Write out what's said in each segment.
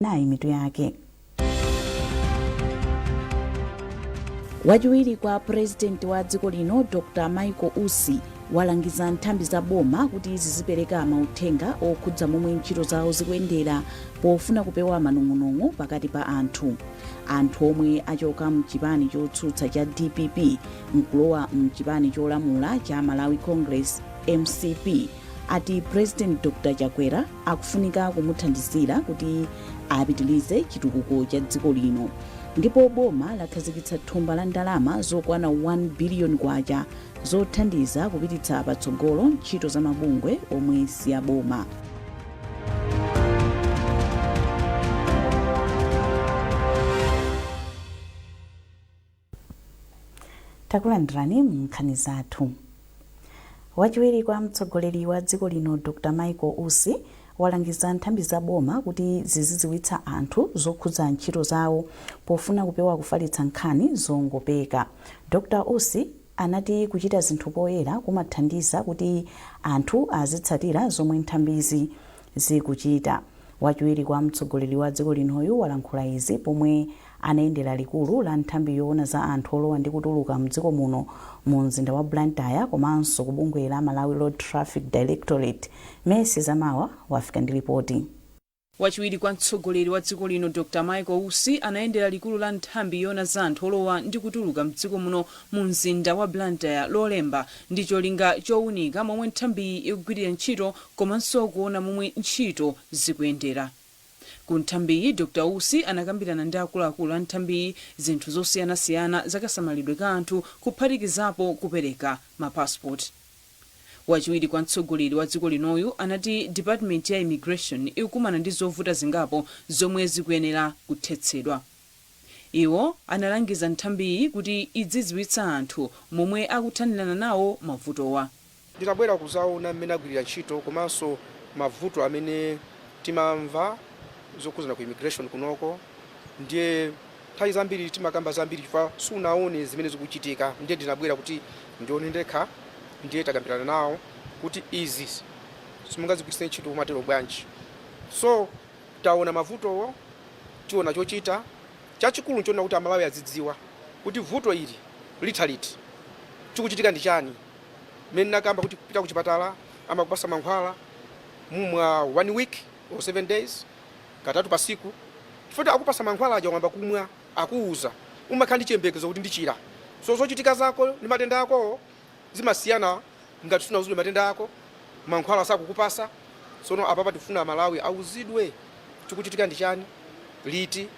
nayi mitu yake. Wachiwiri kwa president wa dziko lino Dr. Michael Usi walangiza nthambi za boma kuti zizipereka mauthenga okhudza momwe ntchito zawo zikuyendera pofuna kupewa manong'onong'o pakati pa anthu omwe achoka mchipani chotsutsa cha DPP nkulowa mchipani cholamula cha Malawi Congress MCP. Ati President Dr. Chakwera akufunika kumuthandizira kuti apitilize chitukuko cha dziko lino. Ndipo boma lakhazikitsa thumba la ndalama zokwana 1 billion kwacha zothandiza kupititsa patsogolo ntchito za mabungwe omwe si aboma. Takulandirani mnkhani zathu. Wachiwiri kwa mtsogoleri wa dziko lino Dr. Michael Usi walangiza nthambi za boma kuti zizidziwitsa anthu zokhudza ntchito zawo pofuna kupewa kufalitsa nkhani zongopeka. Dr. Usi anati kuchita zinthu poyera kumathandiza kuti anthu azitsatira zomwe nthambizi zikuchita. Wachiwiri kwa mtsogoleri wa dziko linoyu walankhula izi pomwe anayendera likulu la nthambi yoona za anthu olowa ndi kutuluka mdziko muno mu mzinda wa Blantyre komanso ku bungwe la Malawi Road Traffic Directorate. Messi Zamawa wafika ndi ripoti. Wachiwiri kwa mtsogoleri wa dziko lino Dr. Michael Usi anayendera likulu la nthambi yoona za anthu olowa ndi kutuluka mdziko muno mu mzinda wa Blantyre lolemba ndi cholinga chowunika momwe nthambi ikugwirira ntchito komanso kuona momwe ntchito zikuyendera. Ku nthambiyi Dr. Usi anakambirana ndi akuluakulu a nthambiyi zinthu zosiyanasiyana zakasamalidwe ka anthu kuphatikizapo kupereka mapassport. Wachiwiri kwa mtsogoleri wa dziko linoyu anati Department ya Immigration ikukumana ndi zovuta zingapo zomwe zikuyenera kuthetsedwa. Iwo analangiza nthambiyi kuti idzidziwitsa anthu momwe akuthanirana nawo mavutowa. Ndinabwera kuzaona mmene agwirira ntchito komanso mavuto amene timamva zokhudzana ku immigration kunoko. Ndiye nthawi zambiri timakamba zambiri chifukwa sunaone zimene zikuchitika. Ndiye ndinabwera kuti ndione ndekha ndiye takambirana nawo kuti izi simungazigwiritse ntchito kumatero bwanji. So taona mavutowo, tiona chochita chachikulu nchona kuti Amalawi azidziwa kuti vuto ili liti chikuchitika ndi chani. Mmene nakamba kuti pita ku chipatala amakupasa mankhwala mwa 1 week or 7 days katatu pa siku. Chifukwa akupasa mankhwala aja wamba kumwa akuuza umakhala ndi chiyembekezo kuti ndichira. So zochitika zako ndi matenda ako zimasiyana ngati sunauziwe matenda ako mankhwala sakukupasa. Sono apapa tifuna Malawi auzidwe chikuchitika ndi chani liti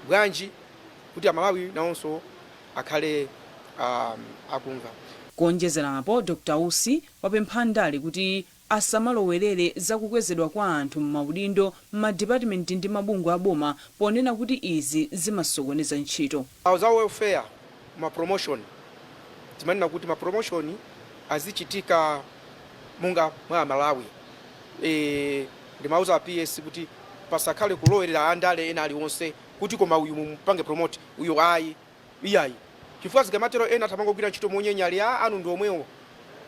bwanji kuti Malawi nawonso akhale akumva. Kuonjezerapo Dr. Usi wapempha ndale kuti asamalowerere zakukwezedwa kwa anthu m'maudindo m'madepartment ndi mabungwe aboma ponena kuti izi zimasokoneza ntchito. Za welfare ma promotion timanena kuti ma promotion azichitika munga mwa Malawi. Ndimauza PS kuti pasakhale kulowerera andale ena aliwonse kuti koma uyu mpange promote uyu iyayi. Chifukwa zikamatero ena tamangogwira ntchito monyenyali anu ndi omwewo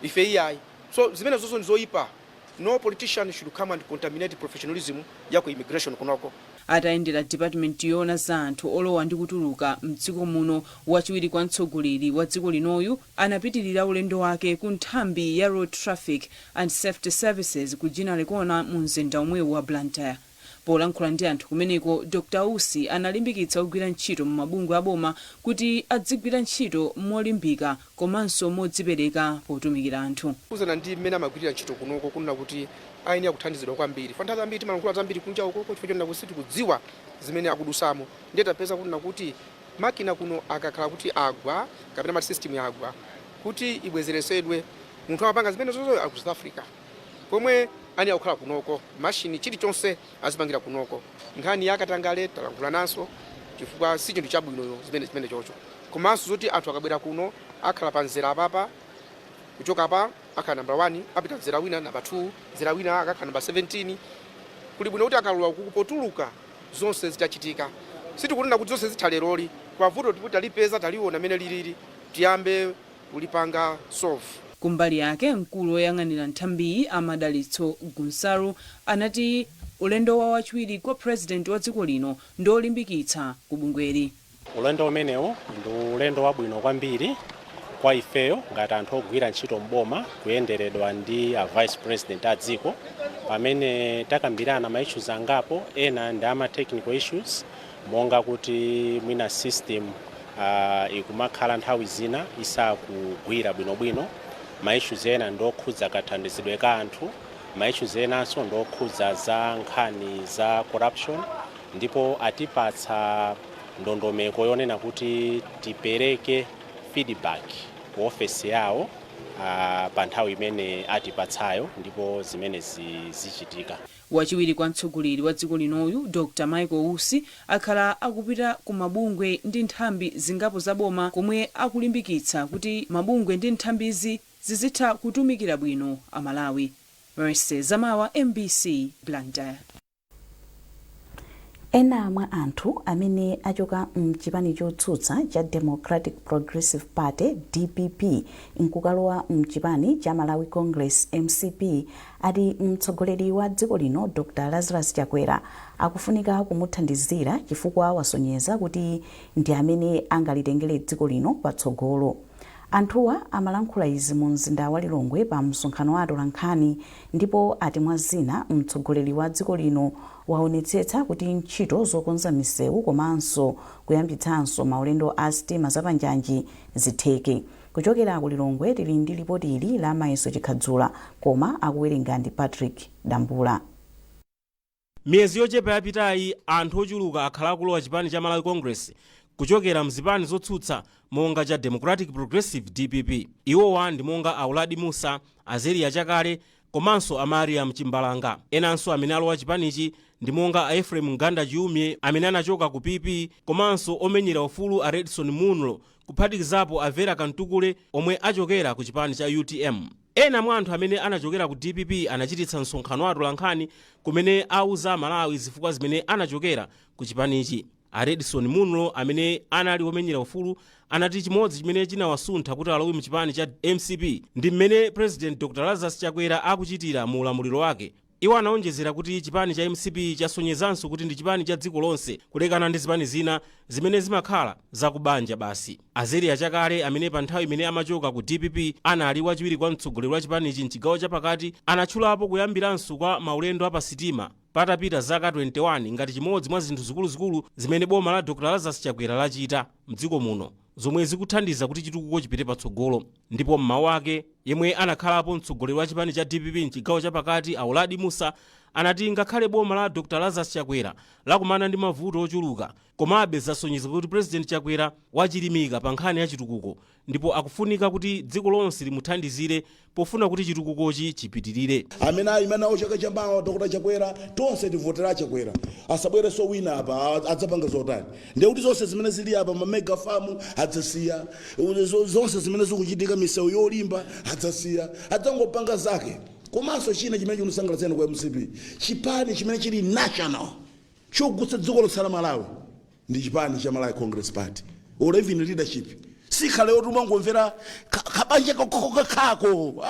ife iyayi. So zimene zonso ndizoyipa. No politician should come and contaminate professionalism ya ku immigration kunoko. Atayendera department yoona za anthu olowa ndi kutuluka mdziko muno, wachiwiri kwa mtsogoleri wa dziko linoyu anapitirira ulendo wake ku nthambi ya Road Traffic and Safety Services ku jina likona mu mzinda omwewu wa Blantyre. Polankhula ndi anthu kumeneko, Dr. Usi analimbikitsa kugwira ntchito mu mabungwe aboma kuti adzigwira ntchito molimbika komanso modzipereka potumikira anthu. Kuzana ndi mmene amagwirira ntchito kunoko kunena kuti ayenera kuthandizidwa kwambiri. Fantaza ambiri timalankhula zambiri kunja uko chifukwa chonena kuti kudziwa zimene akudusamo. Ndiye tapeza kunena kuti makina kuno akakhala kuti agwa kapena ma system yagwa kuti ibwezeresedwe munthu amapanga zimene zonse aku South Africa. Pomwe ani akukhala kunoko machine chilichonse azipangira kunoko. Nkhani yakatangale talankhula naso chifukwa si chinthu chabwino zimene chocho. Komanso zoti anthu akabwera kuno akhala panzera apapa kuchoka apa akhala number 1 apita zera wina number 2 zera wina akakhala number 17. Kuli bwino kuti akalula kukupotuluka zonse zitachitika. Sitikunena kuti zonse zithaleroli kwa vuto kuti talipeza taliona mene lilili tiyambe ulipanga solve. Kumbali yake mkulu woyang'anira nthambiyi Amadalitso Gunsaru anati ulendo wa wachiwiri kwa president wa dziko lino ndolimbikitsa ku bungweli. Ulendo umenewu ndi ulendo wabwino kwambiri kwa ifeyo ngati anthu ogwira ntchito mboma kuyenderedwa ndi vice president a dziko pamene takambirana ma issues angapo ena ndi ama technical issues monga kuti mwina system ikumakhala nthawi zina isakugwira bwinobwino. Ma issues ena ndokhudza kathandizidwe ka anthu, ma issues enanso ndokhudza za nkhani za corruption, ndipo atipatsa ndondomeko yonena kuti tipereke feedback ku ofesi yawo pa nthawi imene atipatsayo ndipo zimene zichitika. Wachiwiri kwa mtsogoleri wa dziko linoyu Dr. Michael Usi akhala akupita ku mabungwe ndi nthambi zingapo za boma komwe akulimbikitsa kuti mabungwe ndi nthambizi zizitha kutumikira bwino Amalawi. Mercy Zamawa, MBC, Blantyre. Ena mwa anthu amene achoka mchipani chotsutsa cha Democratic Progressive Party DPP nkukalowa mchipani cha Malawi Congress MCP ati mtsogoleri wa dziko lino Dr. Lazarus Chakwera akufunika kumuthandizira chifukwa wasonyeza kuti ndi amene angalitengere dziko lino patsogolo. Anthuwa amalankhula izi mu mzinda wa Lilongwe pa msonkhano wa atolankhani ndipo ati mwa zina mtsogoleri wa dziko lino waonetsetsa kuti ntchito zokonza misewu komanso kuyambitsanso maulendo a sitima zapanjanji zitheke. Kuchokera ku Lilongwe tili ndi ripoti ili la Mayeso Chikhadzula koma akuwerenga ndi Patrick Dambula. Miyezi yochepa yapitayi anthu ochuluka akhala akulowa chipani cha Malawi Congress kuchokera mzipani zotsutsa monga cha Democratic Progressive DPP. Iwowa ndi monga Auladi Musa, Azeria Chakale komanso Amariam Chimbalanga. Enanso amene alowa chipanichi ndi monga Ephraim Nganda Chiumye amene anachoka ku PP komanso omenyera ufulu a Redson Munro kuphatikizapo a Vera Kantukule omwe achokera ku chipani cha UTM. Ena mwa anthu amene anachokera ku DPP anachititsa msonkhano wa atolankhani kumene auza Malawi zifukwa zimene anachokera ku chipanichi. A Redson Munro amene anali omenyera ufulu anati chimodzi chimene chinawasuntha kuti alowe mchipani cha MCP ndi mmene President Dr. Lazarus Chakwera akuchitira mu ulamuliro wake. Iwo anaonjezera kuti chipani cha MCP chasonyezanso kuti ndi chipani cha dziko lonse kulekana ndi zipani zina zimene zimakhala zakubanja basi. Azeria Chakale amene pa nthawi imene amachoka ku DPP anali wachiwiri kwa mtsogoleri wa chipanichi mchigawo chapakati anatchulapo kuyambiranso kwa maulendo apasitima patapita zaka 21 ngati chimodzi mwa zinthu zikuluzikulu zimene boma la Dr. Lazarus Chakwera lachita mdziko muno zomwe zikuthandiza kuti chitukuko chipite patsogolo. Ndipo mmawu ake yemwe anakhalapo mtsogoleri wa chipani cha DPP mchigawo chapakati Auladi Musa anati ngakhale boma la Dr. Lazarus Chakwera lakumana ndi mavuto ochuluka komabe zasonyeza kuti President Chakwera wachilimika pa nkhani ya chitukuko ndipo akufunika kuti dziko lonse limuthandizire pofuna kuti chitukukochi chipitirire. Amene ayimanawo chaka chambawa Dr. Chakwera tonse tivotera Chakwera asabwere so wina apa adzapanga zotani ndiye kuti zonse zimene zili apa ma mega farm adzasiya zonse zimene zikuchitika misewu yolimba adzasiya adzangopanga zake. Komanso china chimene chikusangalatsa kwa MCP chipani chimene chili national chogutsa dziko lonse la Malawi ndi chipani cha Malawi Congress Party or even leadership sikhale otuma ngomvera kabanja kako.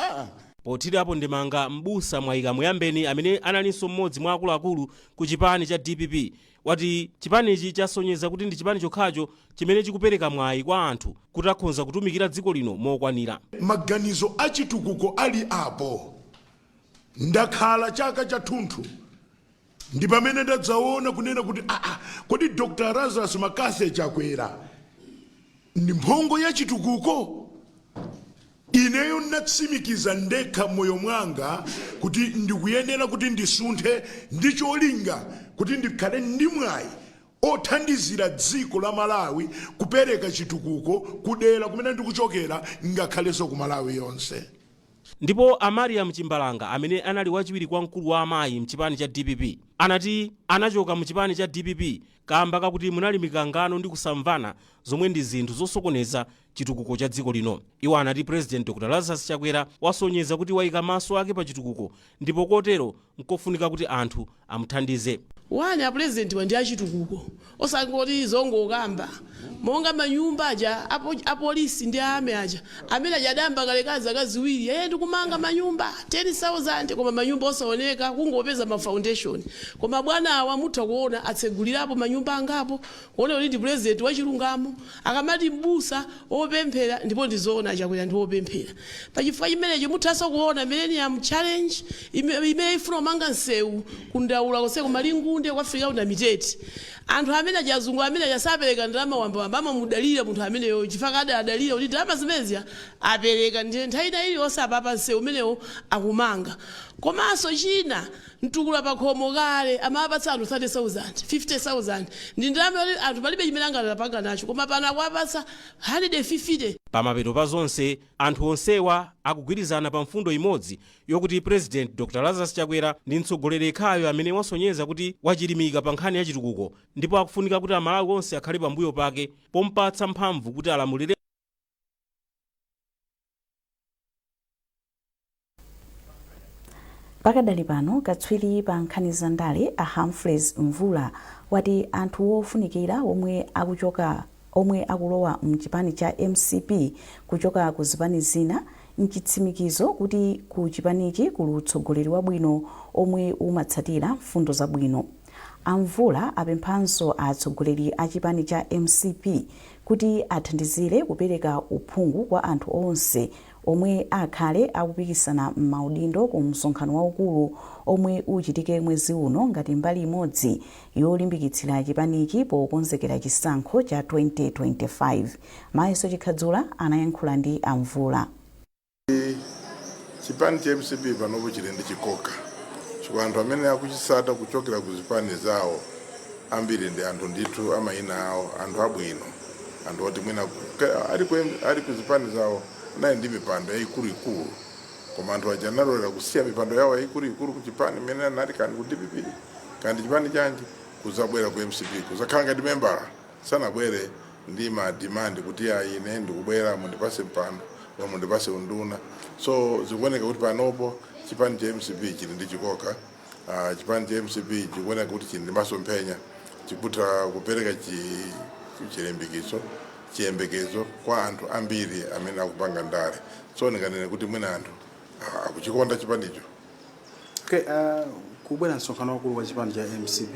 Potirapo ndimanga mbusa Mwayika Muyambeni amene analinso mmodzi mwa akuluakulu ku chipani cha DPP wati chipanichi chasonyeza kuti ndi chipani chokhacho chimene chikupereka mwayi kwa anthu kuti akhonza kutumikira dziko lino mokwanira. Maganizo achitukuko ali apo ndakhala chaka chathunthu ndi pamene ndadzaona kunena kuti kodi Dr. Lazarus Makase Chakwera ndi mphongo ya chitukuko. Ineyo ndatsimikiza ndekha moyo mwanga kuti ndikuyenera kuti ndisunthe ndi cholinga kuti ndikhale ndi mwayi othandizira dziko la Malawi kupereka chitukuko kudera kumene ndikuchokera ngakhalenso ku Malawi yonse. Ndipo Amariam Chimbalanga amene anali wachiwiri kwa mkulu wa amayi mchipani cha DPP anati anachoka mchipani cha DPP kamba kakuti munali mikangano ndi kusamvana zomwe ndi zinthu zosokoneza chitukuko cha dziko lino. Iwo anati President Dr. Lazarus Chakwera wasonyeza kuti wayika maso ake pa chitukuko ndipo kotero nkofunika kuti anthu amuthandize. wani a president wandi achitukuko osangoti zongokamba monga manyumba aja apolisi ndi ame aja amene ajadamba kalekazi akaziwiri yeye ndikumanga manyumba 10,000 koma manyumba osaoneka kungopeza ma foundation koma bwana awa mutha kuona atsegulirapo manyumba angapo kuona kuti ndi president wachilungamo akamati mbusa opemphera ndipo ndizoona chakwera ndi opemphera pachifukwa chimenechi muthanso kuona Millennium Challenge imene ifuna kumanga nsewu kundaula konseko malingunde kwafika una miteti anthu amene ajazungu amene asapereka ndalama wamba amamudalira munthu ameneyo chifukwa adalira kuti ndalama zimezi apereka ndi nthawi ili osapapa nsewu umenewo akumanga komanso china mtukula pakhomo kale amapatsa anthu 30,000 50,000 ndi ndalama yoti anthu palibe chimene angatapanga nacho koma pano akuwapatsa 150. pamapeto pa zonse anthu onsewa akugwirizana pa mfundo imodzi yokuti president dr lazarus chakwera ndi mtsogoleri yekhayo amene wasonyeza kuti wachilimika pa nkhani ya chitukuko ndipo akufunika kuti amalawi onse akhale pambuyo pake pompatsa mphamvu kuti alamulire. Pakadali pano katswiri pa nkhani za ndale a Humphreys Mvula wati anthu ofunikira omwe akulowa mchipani cha MCP kuchoka ku zipani zina nchitsimikizo kuti ku chipanichi kuli utsogoleri wabwino omwe umatsatira mfundo zabwino. Amvula apemphanso atsogoleri a chipani cha MCP kuti athandizire kupereka uphungu kwa anthu onse omwe akhale akupikisana m'maudindo ku msonkhano waukulu omwe uchitike mwezi uno ngati mbali imodzi yolimbikitsira chipanichi pokonzekera chisankho cha 2025. Mayeso Chikhadzula anayankhula ndi Amvula. Chipani cha MCP panopo chili ndi chikoka chifukwa anthu amene akuchisata kuchokera ku zipani zawo ambiri ndi anthu ndithu amayina awo anthu abwino anthu oti mwina ali ku zipani zawo naye ndi mipando yayikuluikulu koma anthu aja analolera kusiya mipando yawo yayikuluikulu ku chipani imene anali kandi ku DPP kandi chipani chanji kuzabwera ku MCP kuzakhala ngati membala sanabwere ndi madimandi kuti ine ndikubwera mundipase mpando wa mundipase unduna. So zikuoneka kuti panopo chipani cha MCP chili ndi chikoka. Chipani cha MCP chikuoneka kuti chili ndi masomphenya chikuta kupereka chiyembekezo kwa anthu ambiri amene akupanga ndale. So ndikanene kuti mwina anthu akuchikonda chipanicho. Okay, kubwera msonkhano wakulu wa chipani cha MCP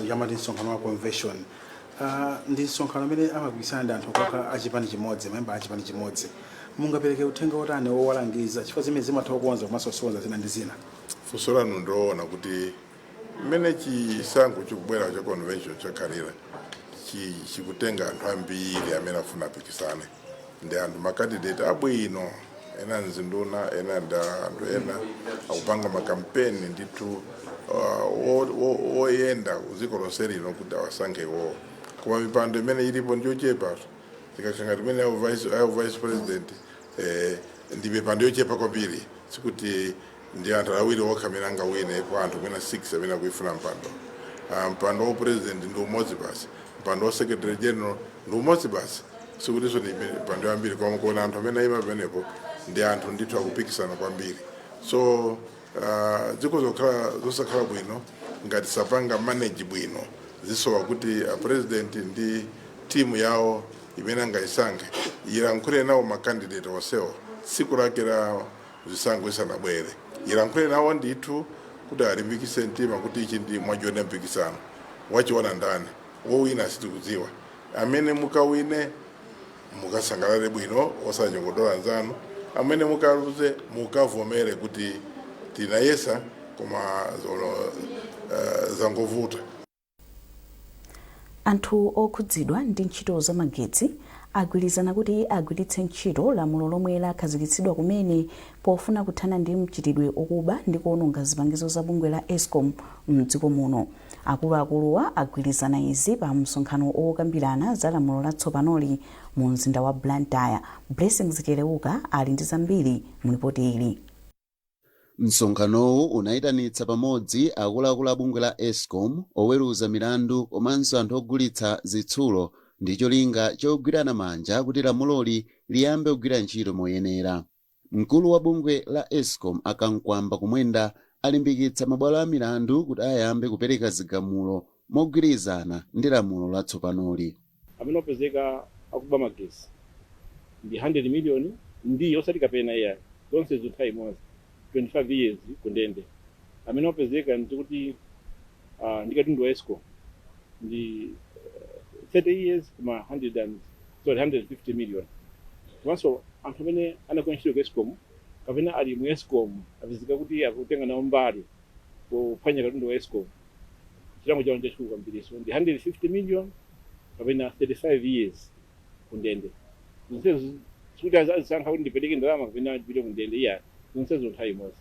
yamati msonkhano wa convention ndi msonkhano amene amagwirisana ndi anthu okha achipani chimodzi memba achipani chimodzi mungapereke uthenga otani owalangiza chifukwa zimene zimathawa kukonza komanso sonza zina ndi zina. Funso lanu ndoona kuti mmene chisankho chikubwera cha convention chakhalira chikutenga anthu ambiri amene afuna apikisane ndi anthu makandidate abwino ena nzinduna ena anthu ena akupanga makampeni ndithu oyenda uziko lonse lino kuti awasankhe iwowo koma mipando imene ilipo ndiyochepa tikakanga timene ayo vice president ndi mipando yochepa kwambiri sikuti ndi anthu awiri okha amene angawine kwa anthu mwina 6 amene akuifuna mpando. Mpando wa president ndi umodzi basi, mpando wa secretary general ndi umodzi basi, sikuti ndi mipando yambiri koma kuona anthu amene ayima pamenepo ndi anthu ndithu akupikisana kwambiri. So dziko zosakhala bwino ngati sapanga manage bwino zisowa kuti a president ndi timu yawo imene angayisankhe ilankhule nawo makandidate onsewo tsiku lake la zisankho lisanabwere, ilankhule nawo ndithu kuti alimbikitse mtima kuti ichi ndi mwachiona mpikisano wachiona ndani wowina sitikudziwa amene mukawine mukasangalale bwino osanyongodola anzanu, amene mukaluze mukavomere kuti tinayesa koma zangovuta. Anthu okhudzidwa ndi ntchito za magetsi agwirizana kuti agwiritse ntchito lamulo lomwe lakhazikitsidwa kumene pofuna kuthana ndi mchitidwe okuba ndi kuononga zipangizo za bungwe la Eskom m'dziko muno. Akuluakuluwa agwirizana izi pa msonkhano okambirana za lamulo latsopanoli mu mzinda wa Blantyre. Blessings Keleuka ali ndi zambiri mu ripoti ili. Msonkhanowu unayitanitsa pamodzi akuluakulu a bungwe la Eskom, oweruza milandu komanso anthu ogulitsa zitsulo ndi cholinga chogwirana manja kuti lamuloli liyambe kugwira ntchito moyenera. Mkulu wa bungwe la Eskom Akankwamba Kumwenda alimbikitsa mabwalo a milandu kuti ayambe kupereka zigamulo mogwirizana ndi lamulo latsopanoli. Amene opezeka akuba magesi ndi 100 million ndi osati kapena iya zonse zotha imodzi 25 years kundende. Amene opezeka ndikuti ndikatundu wa Escom ndi 30 years kuma 150 million. Komanso anthu amene anagwira ntchito ku Escom kapena ali mu Escom apezeka kuti akutenga nawo mbali pophwanya katundu wa Escom, chilango chawo ndi chikulu kwambiri, so ndi 150 million kapena 35 years kundende. Zonsezo kuti azisankha kuti ndipereke ndalama kapena ndipite kundende iya zonsezo nthawi imodzi.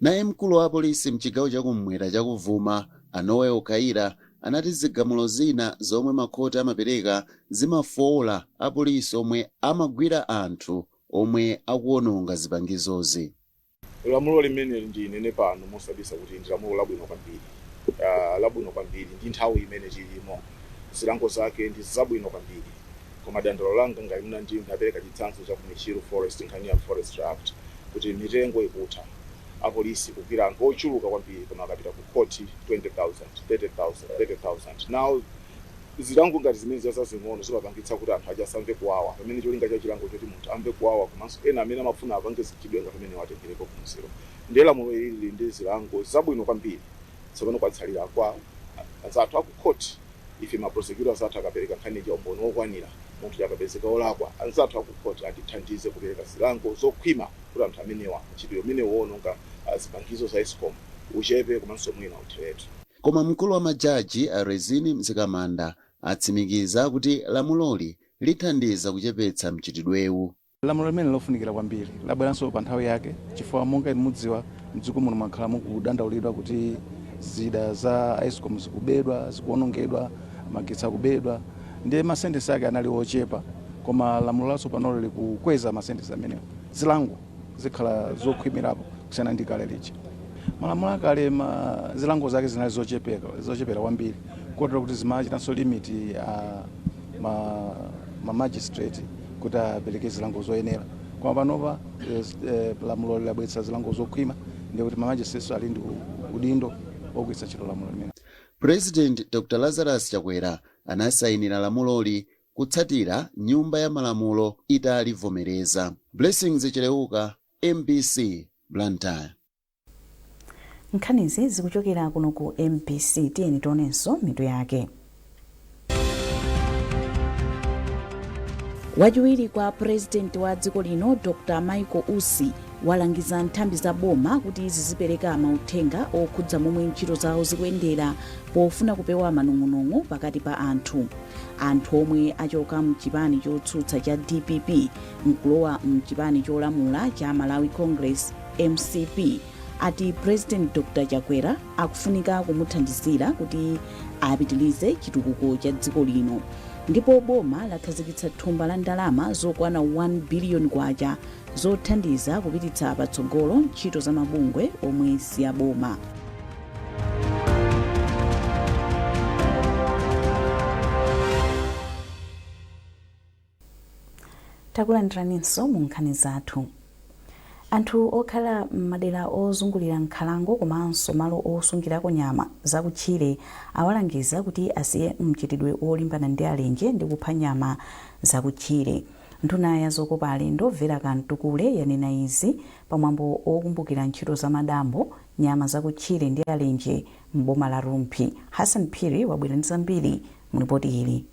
Naye mkulu wa polisi mchigawo chakumwera chakuvuma Anoe Okaira anati zigamulo zina zomwe makhoti amapereka zimafowola apolisi omwe amagwira anthu omwe akuononga zipangizozi. Lamulo limene ndinene pano mosabisa kuti ndi lamulo labwino kwambiri ndi nthawi imene chilimo, zilango zake ndi zabwino kwambiri. Koma dandaulo langa ngati ndinapereka chitsanzo cha Michiru Forest nkhani ya Forest Act kuti mitengo ikutha, apolisi kugwira anthu ochuluka kwambiri koma akapita ku koti 20,000 now zilango ngati zimene zazing'ono zimapangitsa kuti anthu ajasamve kuwawa pamene cholinga cha chilango choti munthu amve kuwawa, komanso ena amene amafuna apange zikidwe ngati pamene watengereko kumziro. Ndi lamulo ili ndi zilango zabwino kwambiri. Tsopano kwatsalira kwa azathu akukoti ife maprosecutors athu akapereka nkhani ya umboni wokwanira munthu akapezeka olakwa, azathu akukoti atithandize kupereka zilango zokhwima kuti anthu amenewa ntchito imene woononga zipangizo za Escom uchepe komanso mwina utheretu. Koma mkulu wa majaji Rezini Mzikamanda atsimikiza kuti lamuloli lithandiza kuchepetsa mchitidwewu. Lamulo limene lofunikira kwambiri labweranso pa nthawi yake, chifukwa monga mudziwa mdziko muno mwakhala mukudandaulidwa kuti zida za Escom zikubedwa, zikuonongedwa, magetsi akubedwa, ndi masentesi ake anali ochepa, koma lamulo latsopano likukweza masentesi amenewo. Zilango zikhala zokhwimirapo kusiyana ndi kale lija. Malamulo akale zilango zake zinali zochepera kwambiri, kotero kuti zimachitanso limiti ma magistrate kuti apereke zilango zoyenera. Koma panopa lamulo labweretsa zilango zokhwima, ndi kuti ma magistrate ali ndi udindo ogwiritsa ntchito lamulo limene. President Dr. Lazarus Chakwera anasayinira lamuloli kutsatira nyumba ya malamulo italivomereza. Blessings Chileuka, MBC, Blantyre. Nkhanizi zikuchokera kuno ku MBC, tiyeni tionenso mitu yake. Wachiwiri kwa president wa dziko lino Dr. Michael Usi walangiza nthambi za boma kuti zizipereka mauthenga okhudza momwe ntchito zawo zikuyendera pofuna kupewa manong'onong'o pakati pa anthu omwe achoka mchipani chotsutsa cha DPP nkulowa mchipani cholamula cha Malawi Congress MCP. Ati President Dr. Chakwera akufunika kumuthandizira kuti apitilize chitukuko cha dziko lino. Ndipo boma lakhazikitsa thumba la ndalama zokwana 1 billion kwacha zothandiza kupititsa patsogolo ntchito za mabungwe omwe si aboma. Takulandiranso mu nkhani zathu. Anthu okhala m'madera ozungulira nkhalango komanso malo osungirako nyama zakutchire awalangiza kuti asiye mchitidwe olimbana ndi alenje ndi kupha nyama zakutchire. Nduna ya zokopa alendo Vera Kantukule yanena izi pamwambo okumbukira ntchito za madambo nyama zakutchire ndi alenje m'boma la Rumphi. Hassan Phiri wabwera ndi zambiri mu ripoti ili.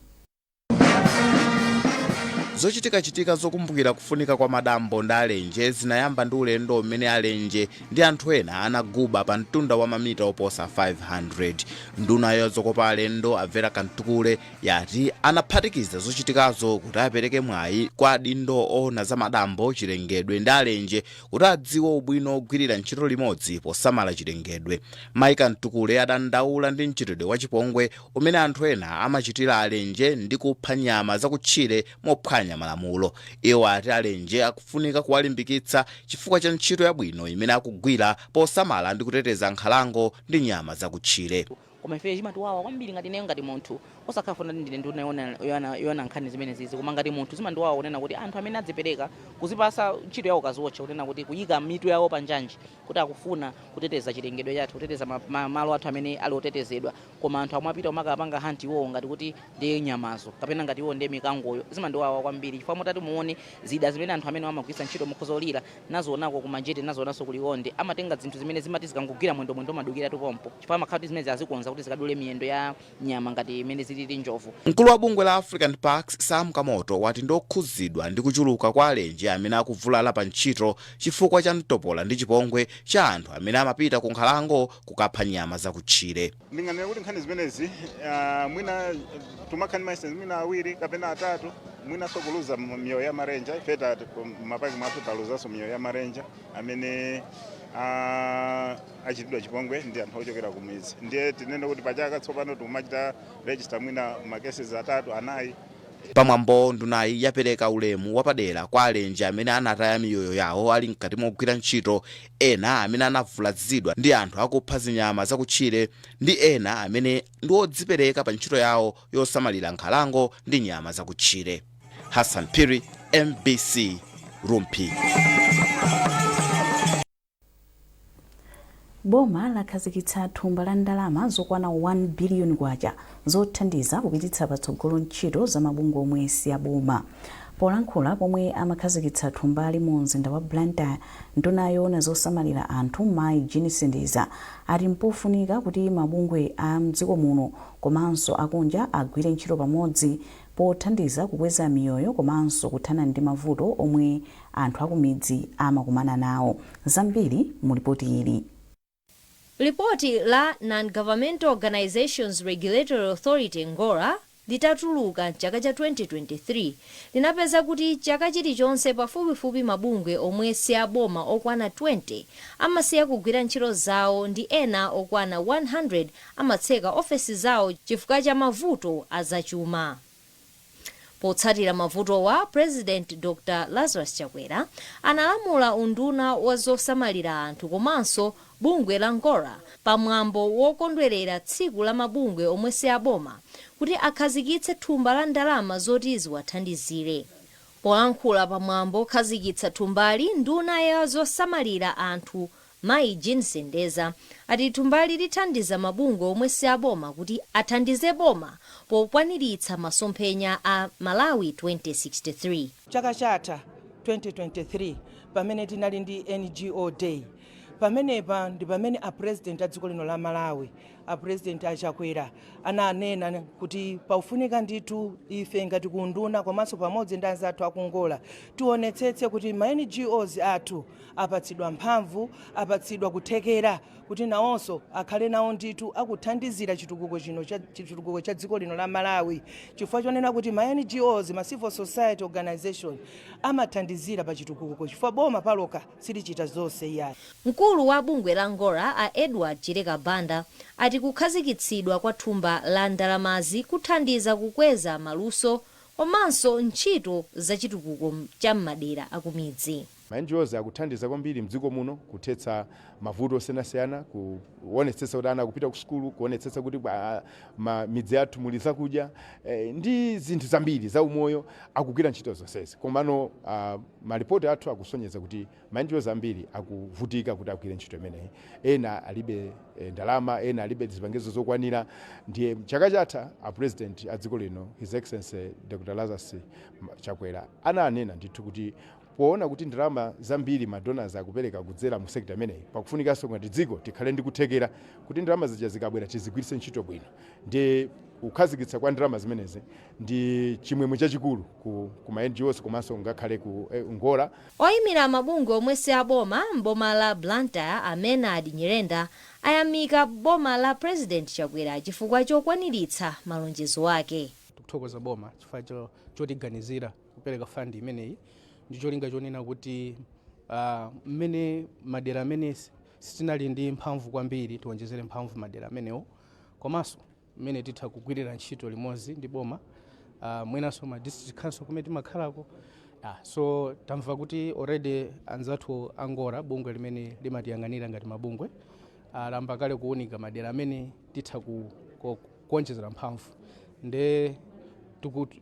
Zochitika zokumbukira kufunika kwa madambo ndi alenje zinayamba ndi ulendo umene alenje ndi anthu ena anaguba pa mtunda wa mamita oposa 500. Nduna ya zokopa alendo Vera Kantukule yati anaphatikiza zochitikazo kuti apereke mwayi kwa adindo oona za madambo, chilengedwe ndi alenje kuti adziwe ubwino ogwirira ntchito limodzi posamala chilengedwe. Mayi Kantukule adandaula ndi mchitidwe wachipongwe umene anthu ena amachitira alenje ndi kupha nyama zakutchire mophwanya malamulo. Iwo ati alenje akufunika kuwalimbikitsa chifukwa cha ntchito yabwino imene akugwira posamala ndi kuteteza nkhalango ndi nyama zakutchire. koma ife chimatiwawa kwambiri ngati neyo ngati munthu osakhafuna ndine ndinaona nkhani zimene zizi koma ngati munthu zimandiwawa kunena kuti anthu amene adzipereka kuzipasa ntchito yawo kaziwotcha kunena kuti kuyika mitu yawo panjanji kuti akufuna kuteteza chilengedwe chathu kuteteza malo athu amene ali otetezedwa koma anthu amwe apita umakapanga hanti iwowo ngati kuti ndi nyamazo kapena ngati iwo ndi mikangoyo zimandiwawa kwambiri chifukwa motati muone zida zimene anthu amene amagwiritsa ntchito mukhozolira nazionako kumanjete nazionanso kuliwonde amatenga zinthu zimene zimati zikangogwira mwendo madukira tupompo chifukwa makhati zimene zazikonza kuti zikadule miyendo ya nyama ngati imene zilili njovu. Mkulu wa bungwe la African Parks Sam Kamoto wati ndokhuzidwa ndi kuchuluka kwa alenje amene akuvulala pa ntchito chifukwa cha mtopola ndi chipongwe cha anthu amene amapita ku nkhalango kukapha nyama zakutchire. Ndinganena kuti nkhani zimenezi mwina tumakhani mayisenzi mwina awiri kapena atatu mwina sokuluza miyoyo ya marenja ifeta mapaki mwathu taluzanso miyoyo ya marenja amene achitidwa chipongwe ndi anthu ochokera ku midzi. Ndiye tinene kuti pachaka tsopano tikumachita register mwina makesezi atatu anayi. Pamwambo ndunayi yapereka ulemu wapadera kwa alenje amene anataya miyoyo yawo ali mkati mogwira ntchito, ena amene anavulazidwa ndi anthu akupha zinyama zakutchire ndi ena amene ndi odzipereka pa ntchito yawo yosamalira nkhalango ndi nyama zakutchire. Hassan Piri, MBC, Rumpi. Boma lakhazikitsa thumba la ndalama zokwana 1 billion kwacha zothandiza kupititsa patsogolo ntchito za mabungwe omwe si aboma. Polankhula pomwe amakhazikitsa thumba mu mzinda wa Blantyre, nduna yoona zosamalira anthu Mayi Jean Sendeza ati mpofunika kuti mabungwe a mdziko muno komanso akunja agwire ntchito pamodzi pothandiza kukweza miyoyo komanso kuthana ndi mavuto omwe anthu akumidzi amakumana nawo. Zambiri mu ripoti ili. Ripoti la Non-Governmental Organizations Regulatory Authority Ngora litatuluka chaka cha 2023 linapeza kuti chaka chilichonse pafupifupi mabungwe omwe si aboma okwana 20 amasiya kugwira ntchito zawo ndi ena okwana 100 amatseka ofesi zawo chifukwa cha mavuto azachuma. Potsatira mavuto wa President Dr. Lazarus Chakwera analamula unduna wa zosamalira anthu komanso bungwe la Ngora pamwambo wokondwerera tsiku la mabungwe omwe si aboma kuti akhazikitse thumba la ndalama zoti ziwathandizire. Polankhula pamwambo okhazikitsa thumbali, nduna ya zosamalira anthu Mayi Jean Sendeza ati thumbali lithandiza mabungwe omwe si aboma kuti athandize boma pokwaniritsa masomphenya a Malawi 2063. Chaka chatha 2023 pamene tinali ndi NGO Day, pamenepa ndi pamene a president a dziko lino la Malawi, a president Chakwera ananena kuti paufunika ndithu ife ngati kunduna komanso pamodzi ndi anzathu akungola tionetsetse kuti ma NGOs athu apatsidwa mphamvu, apatsidwa kuthekera kuti nawonso akhale nawo ndithu akuthandizira chitukuko cha dziko lino la Malawi, chifukwa chonena kuti ma NGOs, ma civil society organization amathandizira pa chitukuko chifukwa boma paloka silichita zonse iyayi. Mkulu wa bungwe la Ngora a Edward Chireka Banda ati kukhazikitsidwa kwa thumba la ndalamazi kuthandiza kukweza maluso komanso ntchito za chitukuko cha madera akumidzi. Ma NGOs akuthandiza kwambiri mdziko muno kuthetsa mavuto osiyanasiyana, kuonetsetsa kuti ana kupita ku sukulu, kuonetsetsa kuti midzi yathu muli zakudya ndi zinthu zambiri za umoyo akugwira ntchito zonsezi. Komano maripoti athu akusonyeza kuti ma NGOs ambiri akuvutika kuti agwire ntchito imeneyi. Ena alibe ndalama, ena alibe zipangizo zokwanira. Ndiye chaka chatha a president a dziko lino His Excellency Dr. Lazarus Chakwera ananena ndithu kuti poona kuti ndalama zambiri madonors akupereka kudzera mu sekta imeneyi, pakufunikanso ngati dziko tikhale ndi kuthekera kuti ndalama zija zikabwera tizigwiritse ntchito bwino. Ndi kukhazikitsa kwa ndalama zimenezi ndi chimwemwe chachikulu ku ma NGOs komanso ngakhale ku Ngora. Oyimira mabungwe omwe si aboma mboma la Blantyre Amenad Nyirenda ayamika boma la President Chakwera chifukwa chokwaniritsa malonjezo ake. Tikuthokoza boma chifukwa chotiganizira kupereka fund imeneyi. Ndicholinga chonena kuti mmene madera amene sitinali ndi mphamvu kwambiri tiwonjezere mphamvu madera amenewo, komanso mmene titha kugwirira ntchito limodzi ndi boma mwenanso ma district council kumene timakhalako. So tamva kuti already anzathu Angora bungwe limene limatiyang'anira ngati mabungwe alamba kale kuunika madera amene titha kuonjezera mphamvu nde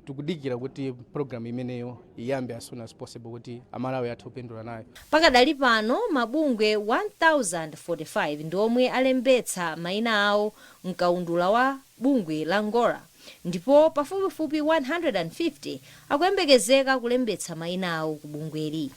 tikudikira kuti program imeneyo iyambe as soon as possible kuti amalawi athu kupindula nayo. Pakadali pano mabungwe 1045 ndi omwe alembetsa mayina awo mkaundula wa bungwe la Ngora, ndipo pafupifupi 150 akuyembekezeka kulembetsa mayina awo ku bungweli.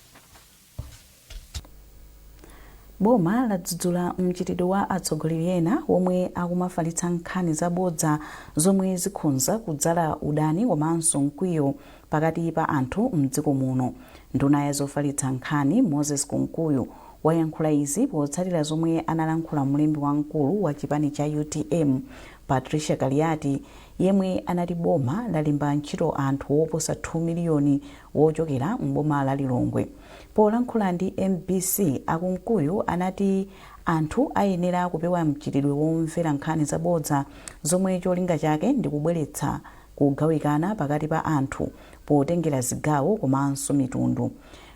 Boma ladzudzula mchitidwe wa atsogoleri ena omwe akumafalitsa nkhani zabodza zomwe zikhunza kudzala udani komanso mkwiyo pakati pa anthu mdziko muno. Nduna ya zofalitsa nkhani Moses Kunkuyu wayankhula izi potsatira zomwe analankhula mlembi wamkulu wa chipani cha UTM Patricia Kaliati, yemwe anati boma lalemba ntchito anthu oposa 2 miliyoni wochokera mboma la Lilongwe. Polankhula ndi MBC, Akunkuyu anati anthu ayenera kupewa mchitidwe womvera nkhani zabodza zomwe cholinga chake ndi kubweretsa kugawikana pakati pa anthu potengera zigawo komanso mitundu.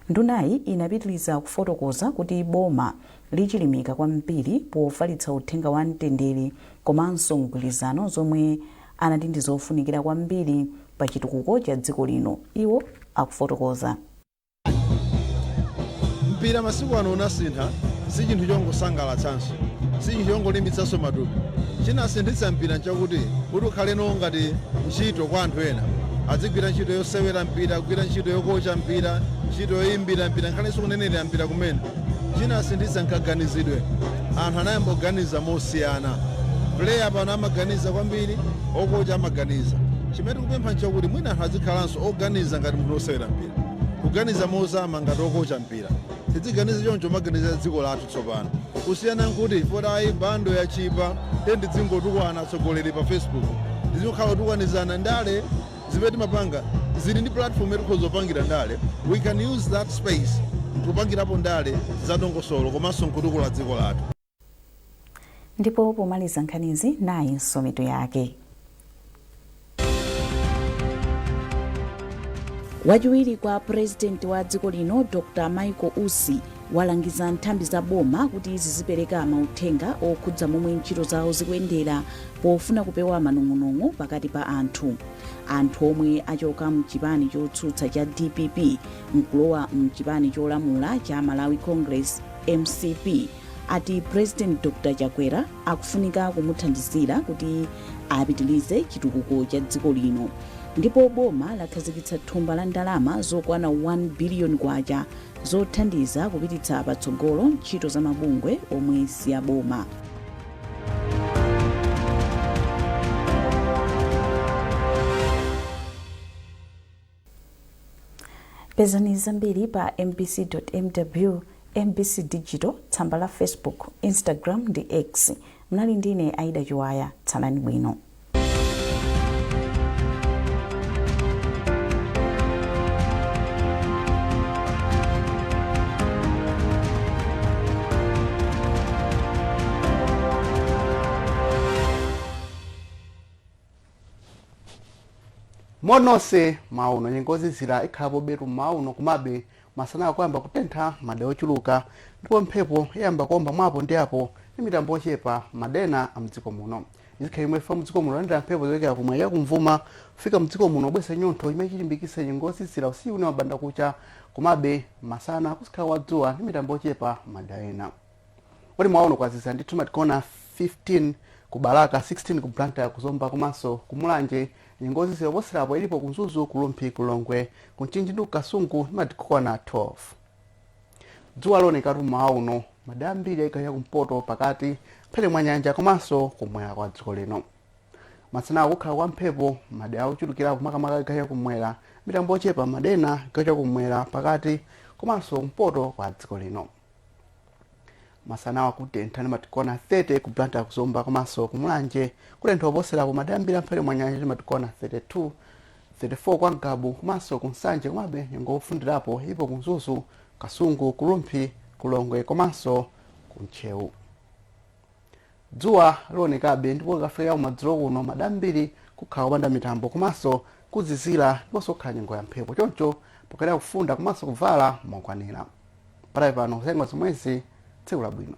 Ndunayi inapitiriza kufotokoza kuti boma lichilimika kwambiri pofalitsa uthenga wa mtendere komanso mgwirizano zomwe anati ndi zofunikira kwambiri pa chitukuko cha dziko lino. Iwo akufotokoza. Mpira masiku ano unasintha, si chinthu chongosangalatsanso, si chinthu chongolimbitsanso matupi. Chinasintha mpira nchakuti kuti ukhaleno ngati ntchito kwa anthu ena. Adzigwira ntchito yosewera mpira, kugwira ntchito yokocha mpira, ntchito yoyimbira mpira, nkhalenso kunenera mpira kumene. Chinasintha nkaganizidwe. Anthu anayamba kuganiza mosiyana. Player pano amaganiza kwambiri, okocha amaganiza. Chimene tikupempha nchakuti mwina anthu adzikhalanso oganiza ngati munthu osewera mpira. Kuganiza mozama ngati okocha mpira. Tidziganiza choncho maganiza dziko lathu tsopano. Kusiyana nkuti fotayi bando yachipa tendi dzingotukwana atsogoleri pa Facebook. Tizikhala tukwanizana ndale zimene mapanga zili ndi platform etikhoza kupangira ndale. We can use that space kupangirapo ndale zadongosolo komanso nkutukula dziko lathu. Ndipo pomaliza nkhanizi nayi nsometo yake. Wachiwiri kwa president wa dziko lino Dr. Michael Usi walangiza nthambi za boma kuti zizipereka mauthenga okhudza momwe ntchito zawo zikuyendera pofuna kupewa manong'onong'o pakati pa anthu. Anthu omwe achoka mchipani chotsutsa cha DPP nkulowa mchipani cholamula cha Malawi Congress MCP ati President Dr. Chakwera akufunika kumuthandizira kuti apitilize chitukuko cha dziko lino. Ndipo boma lakhazikitsa thumba la ndalama zokwana 1 billion kwacha zothandiza kupititsa patsogolo ntchito za mabungwe omwe si a boma. Pezani zambiri pa mbc.mw, MBC Digital, tsamba la Facebook, Instagram ndi X. Mnali ndine Aida Chiwaya, tsalani bwino. Monose mauno nyengozi zira ikhalapo betu mauno kumabe masana akuyamba kutentha mada ochuluka ndipo mphepo yayamba kuomba mwapo ndi apo ndi mitambo ochepa madena amdziko muno. Izikhala imwe fa mdziko muno landira mphepo zochokera kumwe yakumvuma kufika mdziko muno bwesa nyontho imene chilimbikitsa nyengozi zira usiku ni mabanda kucha kumabe masana kusikhala wadzuwa ndi mitambo ochepa mada ena. Wali mauno kwaziza ndithu matikona 15 ku Balaka, 16 ku Blantyre kuzomba komanso kumulanje nyengozi ziloposerapo ilipo kunzuzu kulumphi kulongwe kunchinji ndi kukasungu matikona 12. Dzuwa loonekatu mauno mada ambiri ayikhalira kumpoto pakati phele mwa nyanja komanso kumwera kwa dziko lino. Masana akukhala kwa mphepo mada ochulukirapo makamaka ayikhalira kumwera mitambo ochepa madena ayikhalira kumwera pakati komanso kumpoto kwa dziko lino. Masana wakutentha ndi matikona 30 ku Blantyre kuzomba komanso kumulanje kutentha oposerapo mada ambiri amphele mwa nyanja ndi matikona 32, 34 kwa Ngabu komanso kunsanje komabe nyengo ofundirapo ipo kunzuzu kasungu kulumphi kulongwe komanso kunchewu. Dzuwa loonekabe ndipo likafika kumadzulo kuno mada ambiri kukhala kupanda mitambo komanso kuzizira ndiponso kukhala nyengo ya mphepo choncho pokalera kufunda komanso kuvala mokwanira. Patali pano zengo zomwezi tsiku labwino.